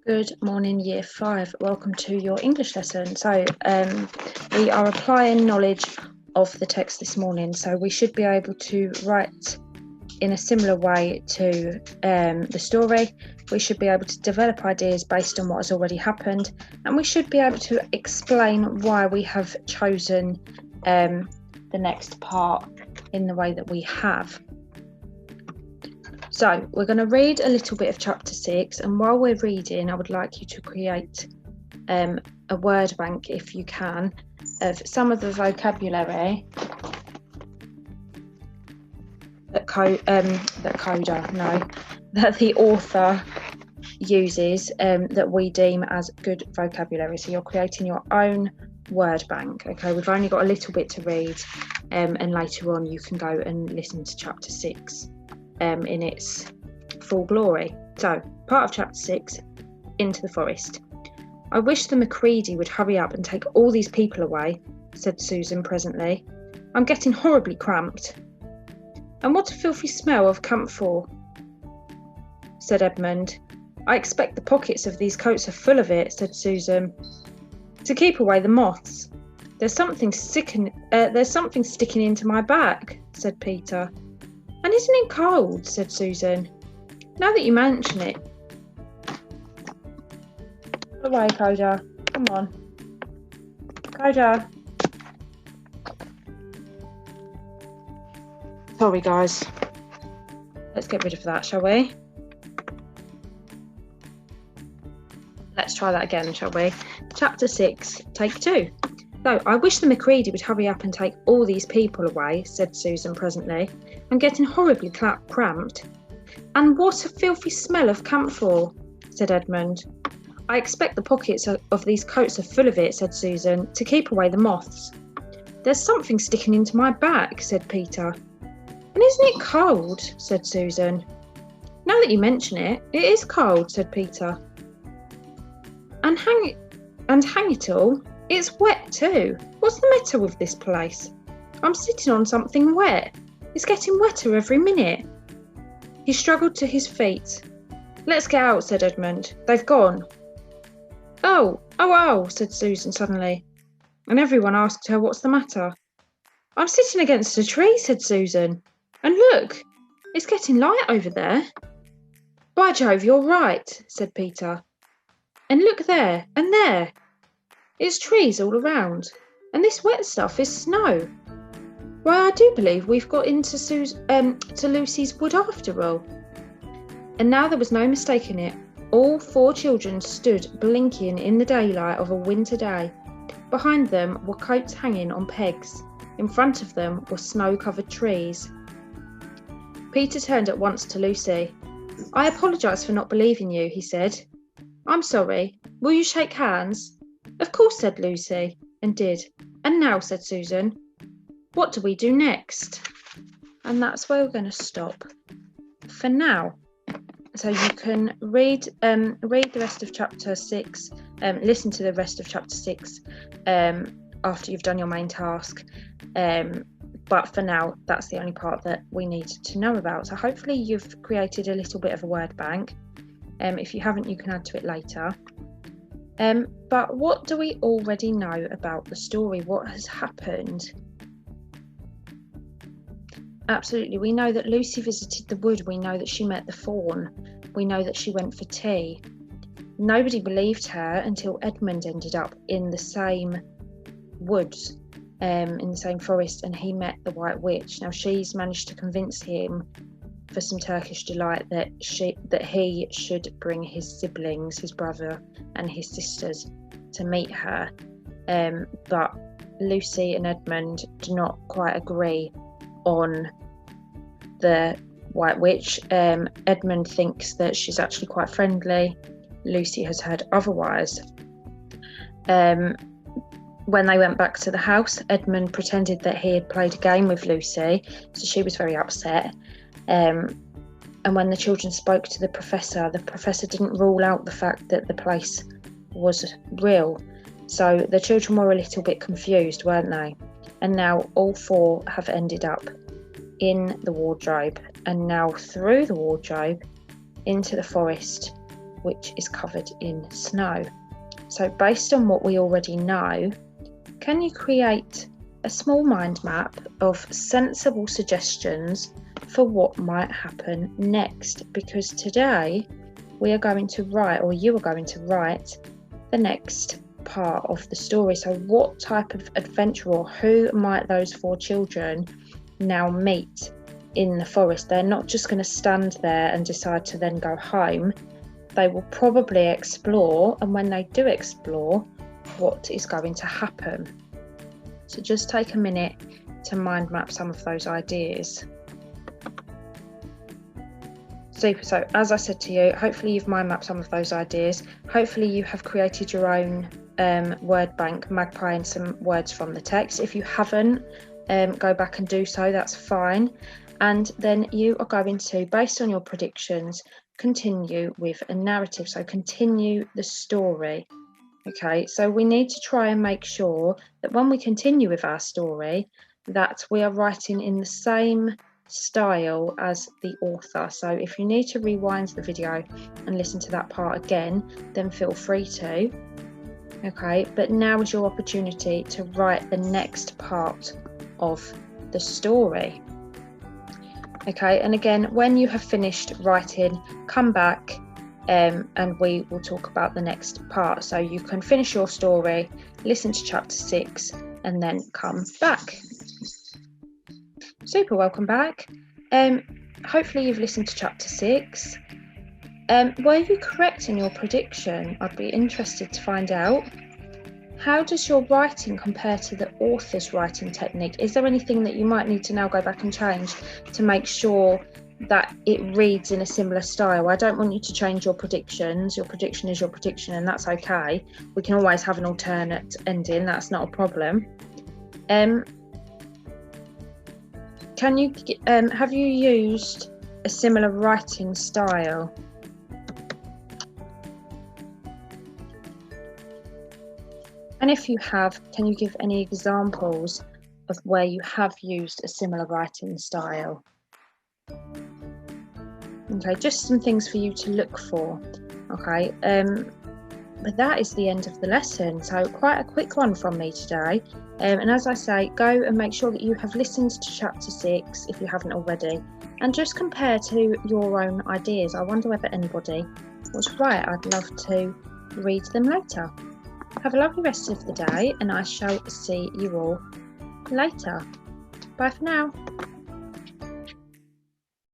Good morning, Year 5. Welcome to your English lesson. We are applying knowledge of the text this morning. So we should be able to write in a similar way to the story. We should be able to develop ideas based on what has already happened. And we should be able to explain why we have chosen the next part in the way that we have. So we're going to read a little bit of chapter 6, and while we're reading, I would like you to create a word bank, if you can, of some of the vocabulary that the author uses that we deem as good vocabulary. So you're creating your own word bank. Okay, we've only got a little bit to read, and later on you can go and listen to chapter 6. In its full glory. So, part of chapter 6, Into the Forest. "I wish the Macready would hurry up and take all these people away," said Susan presently. "I'm getting horribly cramped." "And what a filthy smell of camphor," said Edmund. "I expect the pockets of these coats are full of it," said Susan. "To keep away the moths. There's something sticking into my back," said Peter. "And isn't it cold?" said Susan. "Now that you mention it." Go away, Coda. Come on. Coda. Sorry, guys. Let's get rid of that, shall we? Let's try that again, shall we? Chapter 6, take 2. "So, I wish the Macready would hurry up and take all these people away," said Susan presently. "I'm getting horribly cramped." "And what a filthy smell of camphor," said Edmund. "I expect the pockets of these coats are full of it," said Susan, "to keep away the moths." "There's something sticking into my back," said Peter. "And isn't it cold?" said Susan. "Now that you mention it, it is cold," said Peter. And hang it all, it's wet too. What's the matter with this place? I'm sitting on something wet. It's getting wetter every minute." He struggled to his feet. "Let's get out," said Edmund. "They've gone." Oh, said Susan suddenly. And everyone asked her what's the matter. "I'm sitting against a tree," said Susan. "And look, it's getting light over there." "By Jove, you're right," said Peter. "And look there, and there. It's trees all around, and this wet stuff is snow. Why, I do believe we've got into to Lucy's wood after all." And now there was no mistaking it. All 4 children stood blinking in the daylight of a winter day. Behind them were coats hanging on pegs. In front of them were snow-covered trees. Peter turned at once to Lucy. "I apologise for not believing you," he said. "I'm sorry. Will you shake hands?" "Of course," said Lucy, and did. "And now," said Susan, "what do we do next?" And that's where we're going to stop for now. So you can read the rest of chapter 6, listen to the rest of chapter 6 after you've done your main task. But for now, that's the only part that we need to know about. So hopefully you've created a little bit of a word bank. If you haven't, you can add to it later. But what do we already know about the story? What has happened? Absolutely. We know that Lucy visited the wood. We know that she met the fawn. We know that she went for tea. Nobody believed her until Edmund ended up in the same woods, in the same forest, and he met the White Witch. Now she's managed to convince him, for some Turkish delight, that he should bring his siblings, his brother and his sisters, to meet her. But Lucy and Edmund do not quite agree on the White Witch. Edmund thinks that she's actually quite friendly. Lucy has heard otherwise. When they went back to the house, Edmund pretended that he had played a game with Lucy, so she was very upset. And when the children spoke to the professor didn't rule out the fact that the place was real. So the children were a little bit confused, weren't they? And now all 4 have ended up in the wardrobe, and now through the wardrobe into the forest which is covered in snow. So based on what we already know, can you create a small mind map of sensible suggestions for what might happen next? Because today we are going to write, or you are going to write, the next part of the story. So what type of adventure, or who might those 4 children now meet in the forest? They're not just going to stand there and decide to then go home. They will probably explore, and when they do explore, what is going to happen? So just take a minute to mind map some of those ideas. Super. So as I said to you, hopefully you've mind mapped some of those ideas. Hopefully you have created your own word bank, magpieing some words from the text. If you haven't, go back and do so, that's fine. And then you are going to, based on your predictions, continue with a narrative. So continue the story. Okay, so we need to try and make sure that when we continue with our story, that we are writing in the same style as the author. So if you need to rewind the video and listen to that part again, then feel free to. Okay, but now is your opportunity to write the next part of the story. Okay, and again, when you have finished writing, come back and we will talk about the next part. So you can finish your story, listen to chapter 6, and then come back. Super, welcome back. Hopefully you've listened to chapter 6. Were you correct in your prediction? I'd be interested to find out. How does your writing compare to the author's writing technique? Is there anything that you might need to now go back and change to make sure that it reads in a similar style? I don't want you to change your predictions. Your prediction is your prediction, and that's okay. We can always have an alternate ending. That's not a problem. Can you have you used a similar writing style? And if you have, can you give any examples of where you have used a similar writing style? Okay, just some things for you to look for. Okay, but that is the end of the lesson. So quite a quick one from me today. And as I say, go and make sure that you have listened to chapter 6 if you haven't already, and just compare to your own ideas. I wonder whether anybody was right. I'd love to read them later. Have a lovely rest of the day, and I shall see you all later. Bye for now.